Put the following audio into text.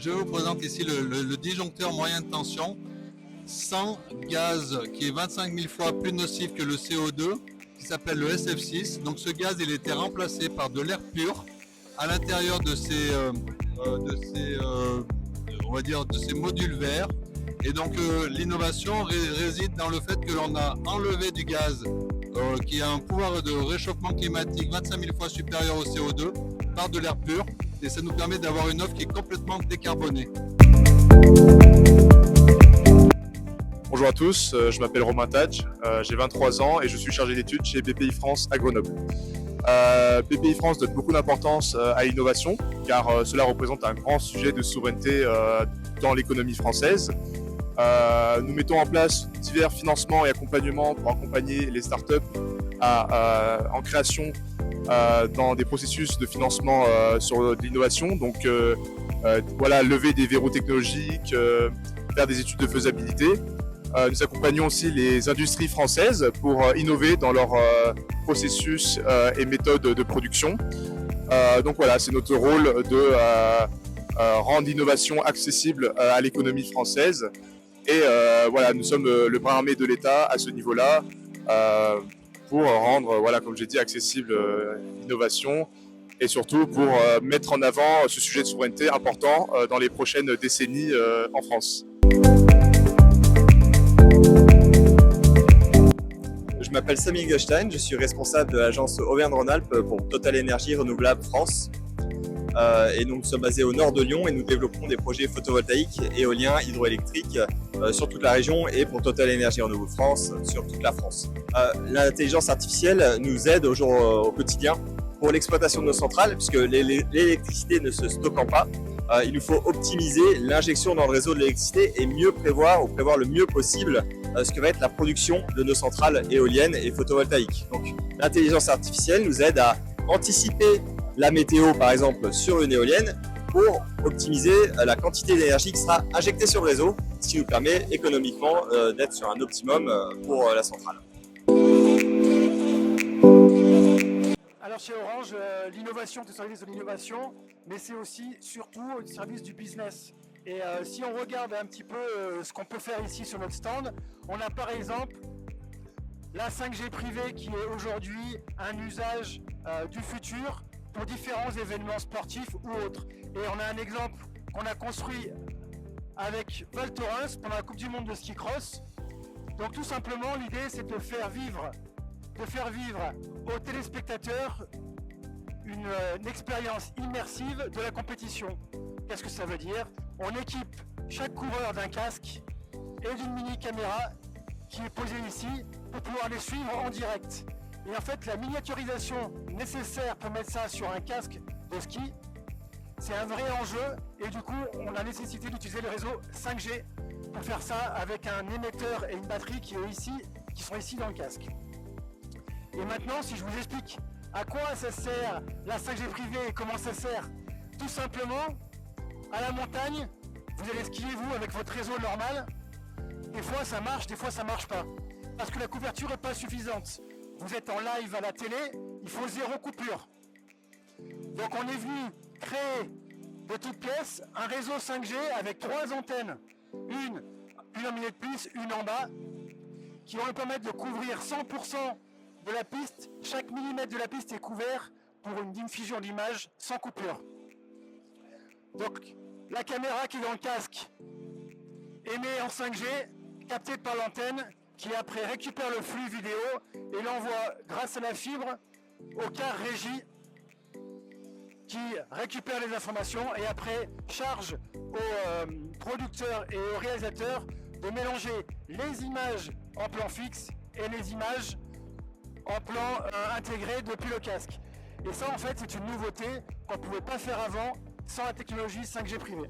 je vous présente ici le disjoncteur moyen de tension sans gaz qui est 25 000 fois plus nocif que le CO2 qui s'appelle le SF6. Donc ce gaz il a été remplacé par de l'air pur à l'intérieur de ces modules verts. Et donc l'innovation réside dans le fait que l'on a enlevé du gaz qui a un pouvoir de réchauffement climatique 25 000 fois supérieur au CO2 par de l'air pur. Et ça nous permet d'avoir une offre qui est complètement décarbonée. Bonjour à tous, je m'appelle Romain Tadj, j'ai 23 ans et je suis chargé d'études chez BPI France à Grenoble. BPI France donne beaucoup d'importance à l'innovation car cela représente un grand sujet de souveraineté dans l'économie française. Nous mettons en place divers financements et accompagnements pour accompagner les startups en création dans des processus de financement sur l'innovation. Donc voilà, lever des verrous technologiques, faire des études de faisabilité. Nous accompagnons aussi les industries françaises pour innover dans leurs processus et méthodes de production. Donc voilà, c'est notre rôle de rendre l'innovation accessible à l'économie française. Et voilà, nous sommes le bras armé de l'État à ce niveau-là pour rendre, voilà, comme j'ai dit, accessible l'innovation et surtout pour mettre en avant ce sujet de souveraineté important dans les prochaines décennies en France. Je m'appelle Samy Gostein, je suis responsable de l'agence Auvergne-Rhône-Alpes pour Total Énergie Renouvelable France. Et donc nous sommes basés au nord de Lyon et nous développons des projets photovoltaïques, éoliens, hydroélectriques sur toute la région et pour Total Énergie Renouvelable France sur toute la France. L'intelligence artificielle nous aide au quotidien pour l'exploitation de nos centrales puisque l'électricité ne se stockant pas, il nous faut optimiser l'injection dans le réseau de l'électricité et mieux prévoir le mieux possible ce que va être la production de nos centrales éoliennes et photovoltaïques. Donc l'intelligence artificielle nous aide à anticiper la météo par exemple sur une éolienne pour optimiser la quantité d'énergie qui sera injectée sur le réseau, ce qui nous permet économiquement d'être sur un optimum pour la centrale. Alors chez Orange, l'innovation est au service de l'innovation, mais c'est aussi surtout au service du business. Et si on regarde un petit peu ce qu'on peut faire ici sur notre stand, on a par exemple la 5G privée qui est aujourd'hui un usage du futur pour différents événements sportifs ou autres. Et on a un exemple qu'on a construit avec Val Thorens pendant la Coupe du Monde de ski cross. Donc tout simplement l'idée c'est de faire vivre aux téléspectateurs une expérience immersive de la compétition. Qu'est-ce que ça veut dire? On équipe chaque coureur d'un casque et d'une mini caméra qui est posée ici pour pouvoir les suivre en direct. Et en fait, la miniaturisation nécessaire pour mettre ça sur un casque de ski, c'est un vrai enjeu. Et du coup, on a nécessité d'utiliser le réseau 5G pour faire ça avec un émetteur et une batterie qui sont ici dans le casque. Et maintenant, si je vous explique à quoi ça sert la 5G privée et comment ça sert, tout simplement, à la montagne, vous allez skier vous avec votre réseau normal. Des fois ça marche, des fois ça marche pas. Parce que la couverture n'est pas suffisante. Vous êtes en live à la télé, il faut 0 coupure. Donc on est venu créer de toutes pièces un réseau 5G avec 3 antennes. Une en milieu de piste, une en bas, qui vont nous permettre de couvrir 100% de la piste. Chaque millimètre de la piste est couvert pour une diffusion d'image sans coupure. Donc la caméra qui est dans le casque émet en 5G, captée par l'antenne, qui après récupère le flux vidéo et l'envoie grâce à la fibre au car régie qui récupère les informations et après charge aux producteurs et aux réalisateurs de mélanger les images en plan fixe et les images en plan intégré depuis le casque. Et ça en fait c'est une nouveauté qu'on ne pouvait pas faire avant sans la technologie 5G privée.